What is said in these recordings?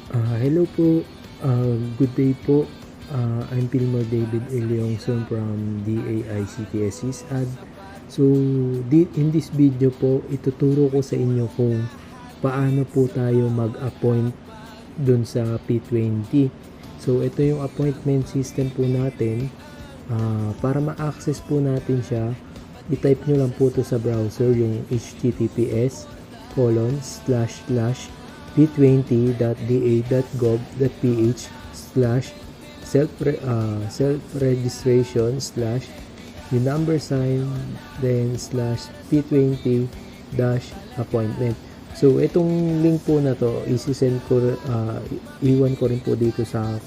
Hello po. Good day po. I'm Pilmar David Eliongson from DAICTS SISAD. So, in this video po, ituturo ko sa inyo kung paano po tayo mag-appoint dun sa P20. So, ito yung appointment system po natin. Para ma-access po natin siya, i-type nyo lang po to sa browser yung https://p20.da.gov.ph/self-registration/ yung number sign then /p20-appointment. So itong link po na to isi-send ko, iwan ko rin po dito sa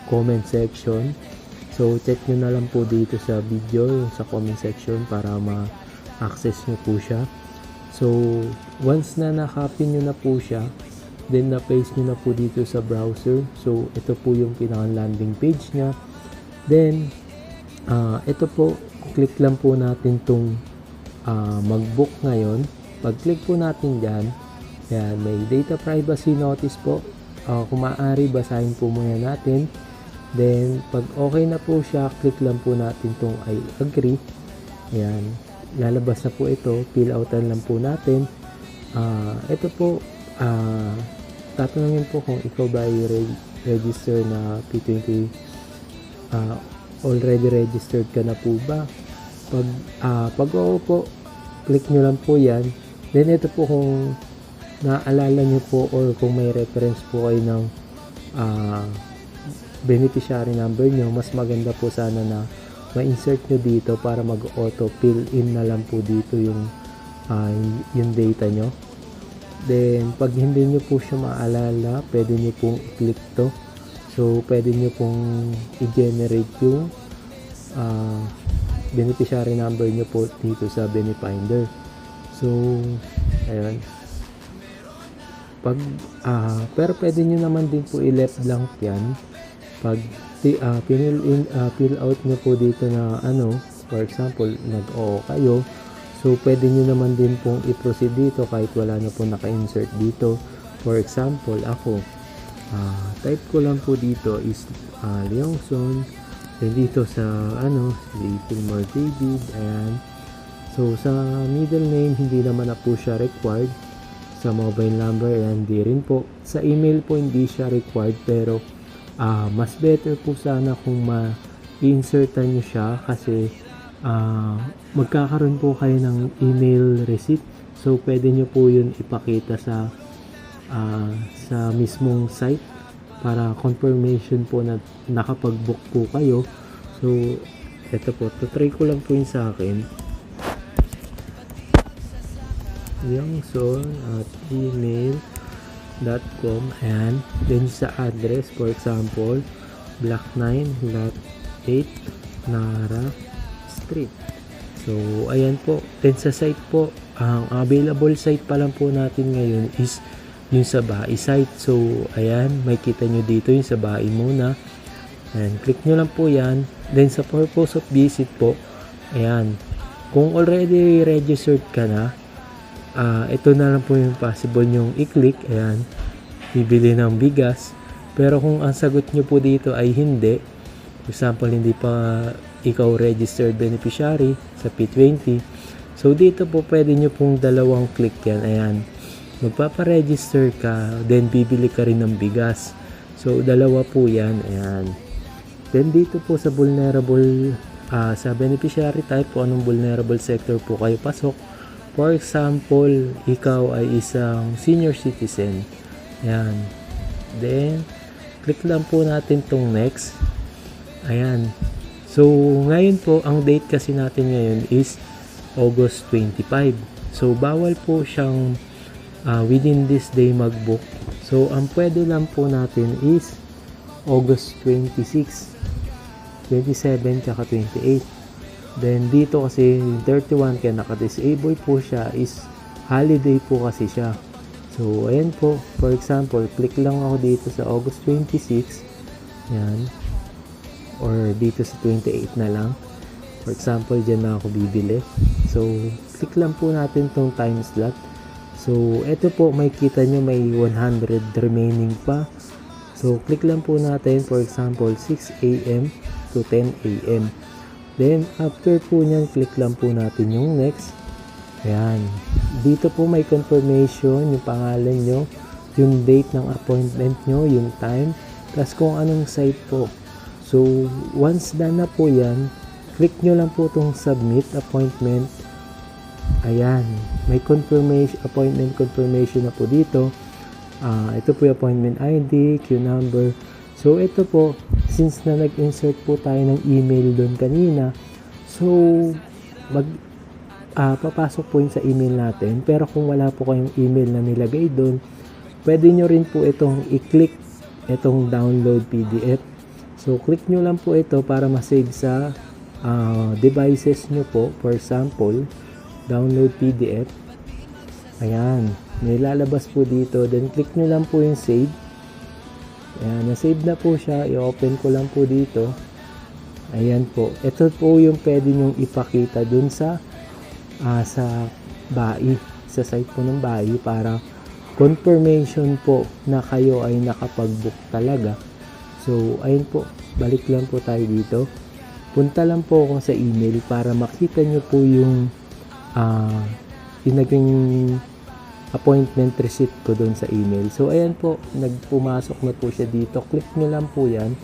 comment section. So check nyo na lang po dito sa video yung sa comment section para ma-access nyo po siya. So once na na-copy nyo na po siya, then na-paste nyo na po dito sa browser. So ito po yung pinaka-landing page nya. Then ito po, click lang po natin tong mag-book ngayon. Pag click po natin dyan, yan, may data privacy notice po. Kung maaari, basahin po muna natin. Then pag okay na po siya, click lang po natin tong I agree. Ayan, lalabas na po ito, fill outan lang po natin. Ito po, tatanungin po kung ikaw ba ay register na P20, already registered ka na po ba. Pag oo po, click nyo lang po yan. Then ito po, kung naalala nyo po or kung may reference po kayo ng beneficiary number nyo, mas maganda po sana na ma-insert nyo dito para mag-auto fill in na lang po dito yung data nyo. Then pag hindi nyo po siya maalala, pwede nyo pong i-click to. So pwede nyo pong i-generate yung beneficiary number nyo po dito sa Benefinder. So ayun, pero pwede nyo naman din po i-left blank yan. Pag fill out nyo po dito na for example nag-oo kayo, so pwede nyo naman din pong i-proceed dito kahit wala na po naka-insert dito. For example, ako type ko lang po dito is Leongson, then dito sa si Pilmar David. Ayan, so sa middle name hindi naman na po siya required. Sa mobile number, ayan, hindi rin po. Sa email po hindi siya required, pero mas better po sana kung ma-insertan nyo siya kasi magkakaroon po kayo ng email receipt. So pwede nyo po yun ipakita sa mismong site para confirmation po na nakapag-book po kayo. So eto po, try ko lang po yun sa akin. Leongson@gmail.com. Ayan, then sa address, for example, Block 9 Lot 8 Nara Street. So ayan po. Then sa site po, ang available site pa lang po natin ngayon is yung sa Bahay site. So ayan, makita nyo dito yung sa Bahay muna. Ayan, click nyo lang po yan. Then sa purpose of visit po, ayan, kung already registered ka na, ito na lang po yung possible nyong i-click. Ayan, bibili ng bigas. Pero kung ang sagot nyo po dito ay hindi, for example hindi pa ikaw registered beneficiary sa P20, so dito po pwede nyo pong dalawang click yan. Ayan, magpaparegister ka, then bibili ka rin ng bigas. So dalawa po yan. Ayan, then dito po sa vulnerable, sa beneficiary type po, anong vulnerable sector po kayo pasok. For example, ikaw ay isang senior citizen. Ayan. Then, click lang po natin tong next. Ayan. So, ngayon po, ang date kasi natin ngayon is August 25. So, bawal po siyang within this day mag-book. So, ang pwede lang po natin is August 26, 27, tsaka 28. Then dito kasi yung 31 kaya naka-disable po siya is holiday po kasi siya. So ayan po, for example, click lang ako dito sa August 26. Yan. Or dito sa 28 na lang. For example, dyan na ako bibili. So click lang po natin tong time slot. So ito po, makikita nyo may 100 remaining pa. So, click lang po natin, for example, 6 a.m. to 10 a.m. Then, after po nyan, click lang po natin yung next. Ayan. Dito po may confirmation, yung pangalan nyo, yung date ng appointment nyo, yung time, plus kung anong site po. So, once done na po yan, click nyo lang po itong submit appointment. Ayan. May confirmation, appointment confirmation na po dito. Ito po yung appointment ID, queue number. So, ito po, since na nag-insert po tayo ng email doon kanina, so, papasok po yun sa email natin. Pero kung wala po kayong email na nilagay doon, pwede nyo rin po itong i-click itong download PDF. So, click nyo lang po ito para ma-save sa devices nyo po. For example, download PDF. Ayan. May lalabas po dito. Then, click nyo lang po yung save. Ayan. Na-save na po siya. I-open ko lang po dito. Ayan po. Ito po yung pwede nyong ipakita dun sa BAI. Sa site po ng BAI para confirmation po na kayo ay nakapag-book talaga. So, ayun po. Balik lang po tayo dito. Punta lang po ako sa email para makita nyo po yung naging appointment receipt ko doon sa email. So, ayan po, nagpumasok na po siya dito. Click nyo lang po yan.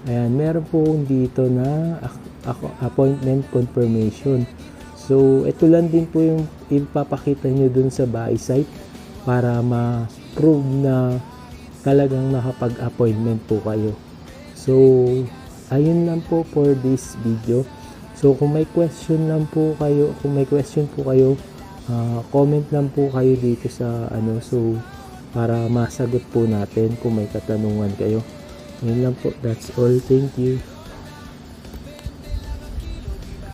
Ayan, meron po dito na appointment confirmation. So, ito lang din po yung ipapakita nyo doon sa BAI site para ma-prove na talagang nakapag-appointment po kayo. So, ayun lang po for this video. So, kung may question po kayo, comment lang po kayo dito sa so para masagot po natin kung may katanungan kayo. Ayun lang po, that's all. Thank you.